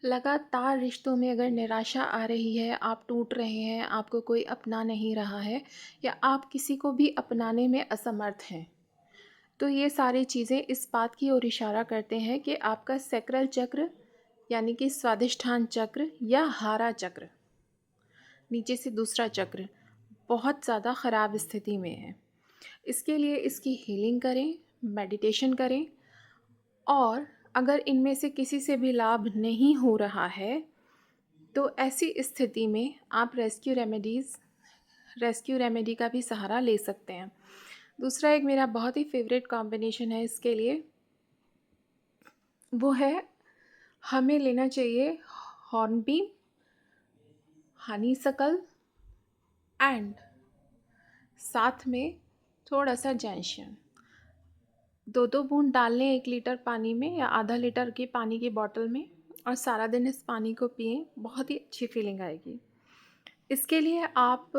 लगातार रिश्तों में अगर निराशा आ रही है, आप टूट रहे हैं, आपको कोई अपना नहीं रहा है या आप किसी को भी अपनाने में असमर्थ हैं, तो ये सारी चीज़ें इस बात की ओर इशारा करते हैं कि आपका सैक्रल चक्र यानी कि स्वादिष्ठान चक्र या हारा चक्र, नीचे से दूसरा चक्र बहुत ज़्यादा ख़राब स्थिति में है। इसके लिए इसकी हीलिंग करें, मेडिटेशन करें और अगर इनमें से किसी से भी लाभ नहीं हो रहा है तो ऐसी स्थिति में आप रेस्क्यू रेमेडी का भी सहारा ले सकते हैं। दूसरा एक मेरा बहुत ही फेवरेट कॉम्बिनेशन है इसके लिए, वो है हमें लेना चाहिए हॉर्नबीम, हनीसकल एंड साथ में थोड़ा सा जैंशियम। 2-2 बूंद डाल लें 1 लीटर पानी में या आधा लीटर की पानी की बॉटल में और सारा दिन इस पानी को पिएं, बहुत ही अच्छी फीलिंग आएगी। इसके लिए आप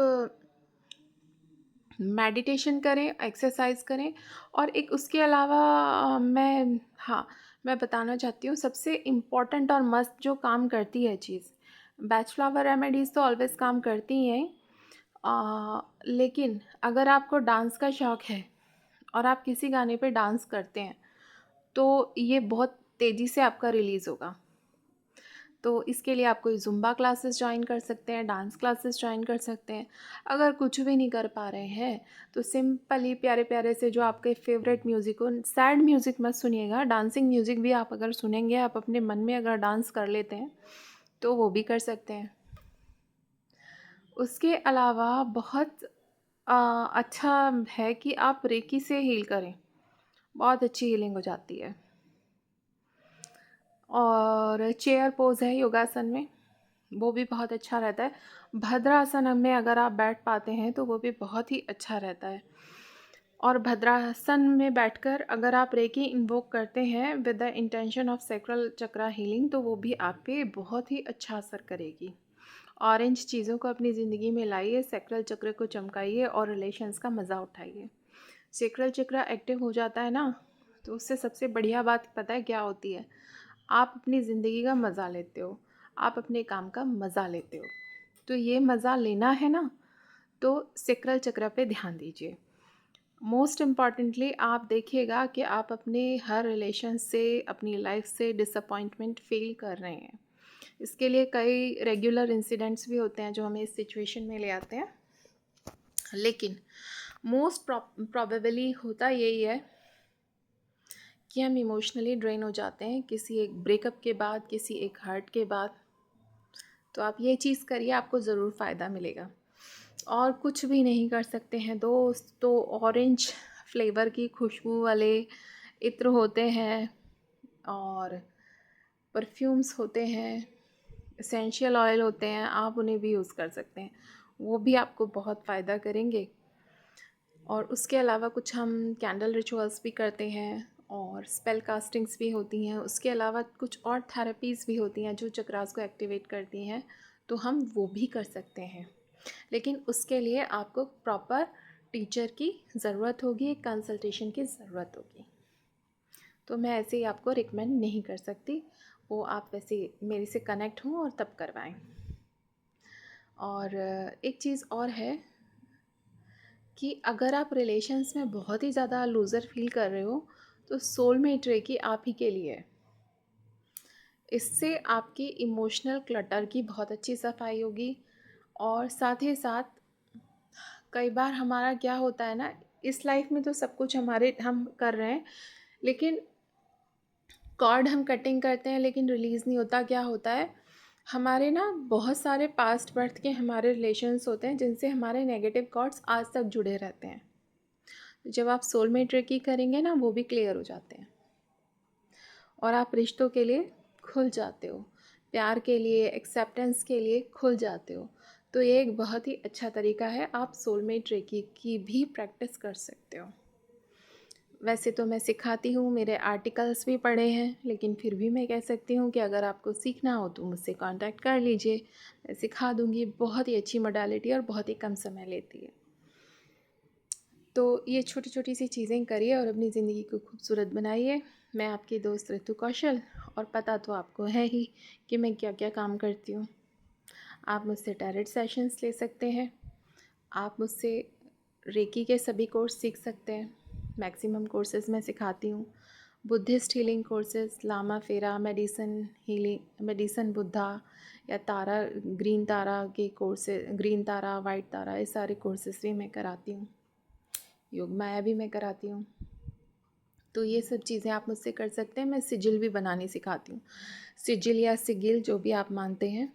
मेडिटेशन करें, एक्सरसाइज करें और एक उसके अलावा मैं बताना चाहती हूँ सबसे इम्पॉर्टेंट और मस्ट जो काम करती है चीज़। बैच फ्लावर रेमेडीज़ तो ऑलवेज़ काम करती ही हैं, लेकिन अगर आपको डांस का शौक़ है और आप किसी गाने पे डांस करते हैं तो ये बहुत तेज़ी से आपका रिलीज़ होगा। तो इसके लिए आप कोई ज़ुम्बा क्लासेस जॉइन कर सकते हैं, डांस क्लासेस जॉइन कर सकते हैं। अगर कुछ भी नहीं कर पा रहे हैं तो सिंपली प्यारे-प्यारे से जो आपके फेवरेट म्यूज़िक हो, सैड म्यूज़िक मत सुनिएगा, डांसिंग म्यूज़िक भी आप अगर सुनेंगे, आप अपने मन में अगर डांस कर लेते हैं तो वो भी कर सकते हैं। उसके अलावा बहुत अच्छा है कि आप रेकी से हील करें, बहुत अच्छी हीलिंग हो जाती है। और चेयर पोज़ है योगासन में, वो भी बहुत अच्छा रहता है। भद्रासन में अगर आप बैठ पाते हैं तो वो भी बहुत ही अच्छा रहता है। और भद्रासन में बैठकर अगर आप रेकी इन्वोक करते हैं with the intention of sacral chakra healing तो वो भी आप पे बहुत ही अच्छा असर करेगी। ऑरेंज चीज़ों को अपनी ज़िंदगी में लाइए, सैक्रल चक्र को चमकाइए और रिलेशंस का मज़ा उठाइए। सैक्रल चक्र एक्टिव हो जाता है ना, तो उससे सबसे बढ़िया बात पता है क्या होती है? आप अपनी ज़िंदगी का मज़ा लेते हो, आप अपने काम का मज़ा लेते हो। तो ये मज़ा लेना है ना, तो सैक्रल चक्र पे ध्यान दीजिए। मोस्ट इम्पॉर्टेंटली आप देखिएगा कि आप अपने हर रिलेशन से, अपनी लाइफ से डिसअपॉइंटमेंट फ़ील कर रहे हैं। इसके लिए कई रेगुलर इंसिडेंट्स भी होते हैं जो हमें इस सिचुएशन में ले आते हैं, लेकिन मोस्ट प्रॉबेबली होता यही है कि हम इमोशनली ड्रेन हो जाते हैं किसी एक ब्रेकअप के बाद, किसी एक हर्ट के बाद। तो आप ये चीज़ करिए, आपको ज़रूर फ़ायदा मिलेगा। और कुछ भी नहीं कर सकते हैं दोस्त तो ऑरेंज फ्लेवर की खुशबू वाले इत्र होते हैं और परफ्यूम्स होते हैं, एसेंशियल ऑयल होते हैं, आप उन्हें भी यूज़ कर सकते हैं, वो भी आपको बहुत फ़ायदा करेंगे। और उसके अलावा कुछ हम कैंडल रिचुअल्स भी करते हैं और स्पेल कास्टिंग्स भी होती हैं। उसके अलावा कुछ और थेरेपीज़ भी होती हैं जो चक्रास को एक्टिवेट करती हैं, तो हम वो भी कर सकते हैं। लेकिन उसके लिए आपको प्रॉपर टीचर की ज़रूरत होगी, एक कंसल्टेशन की ज़रूरत होगी। तो मैं ऐसे ही आपको रिकमेंड नहीं कर सकती, वो आप वैसे मेरे से कनेक्ट हों और तब करवाएं। और एक चीज़ और है कि अगर आप रिलेशंस में बहुत ही ज़्यादा लूज़र फील कर रहे हो तो सोलमेट रेकी आप ही के लिए है। इससे आपकी इमोशनल क्लटर की बहुत अच्छी सफाई होगी और साथ ही साथ कई बार हमारा क्या होता है ना, इस लाइफ में तो सब कुछ हम कर रहे हैं, लेकिन कॉर्ड हम कटिंग करते हैं लेकिन रिलीज़ नहीं होता। क्या होता है, हमारे ना बहुत सारे पास्ट बर्थ के हमारे रिलेशंस होते हैं जिनसे हमारे नेगेटिव कॉर्ड्स आज तक जुड़े रहते हैं। जब आप सोलमेट रेकी करेंगे ना, वो भी क्लियर हो जाते हैं और आप रिश्तों के लिए खुल जाते हो, प्यार के लिए, एक्सेप्टेंस के लिए खुल जाते हो। तो ये एक बहुत ही अच्छा तरीका है, आप सोलमेट रेकी की भी प्रैक्टिस कर सकते हो। वैसे तो मैं सिखाती हूँ, मेरे आर्टिकल्स भी पढ़े हैं, लेकिन फिर भी मैं कह सकती हूँ कि अगर आपको सीखना हो तो मुझसे कांटेक्ट कर लीजिए, मैं सिखा दूँगी। बहुत ही अच्छी मोडालिटी और बहुत ही कम समय लेती है। तो ये छोटी छोटी सी चीज़ें करिए और अपनी ज़िंदगी को खूबसूरत बनाइए। मैं आपकी दोस्त ऋतु कौशल और पता तो आपको है ही कि मैं क्या क्या काम करती हूँ। आप मुझसे डायरेक्ट सेशंस ले सकते हैं, आप मुझसे रेकी के सभी कोर्स सीख सकते हैं। मैक्सिमम कोर्सेज़ मैं सिखाती हूँ। बुद्धिस्ट हीलिंग कोर्सेज़, लामा फेरा, मेडिसन बुद्धा या तारा, ग्रीन तारा के कोर्सेज, ग्रीन तारा, वाइट तारा, ये सारे कोर्सेज़ भी मैं कराती हूँ। योग माया भी मैं कराती हूँ। तो ये सब चीज़ें आप मुझसे कर सकते हैं। मैं सिजिल भी बनानी सिखाती हूँ, सिजिल या सिगिल जो भी आप मानते हैं।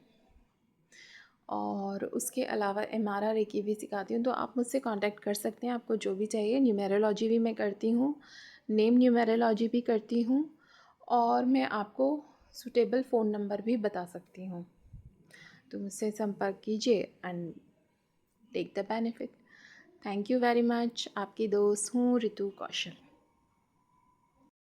और उसके अलावा एमारा रेकी भी सिखाती हूँ। तो आप मुझसे कांटेक्ट कर सकते हैं, आपको जो भी चाहिए। न्यूमेरोलॉजी भी मैं करती हूँ, नेम न्यूमेरोलॉजी भी करती हूँ, और मैं आपको सूटेबल फ़ोन नंबर भी बता सकती हूँ। तो मुझसे संपर्क कीजिए and take the benefit. Thank you very much. आपकी दोस्त हूँ ऋतु कौशल।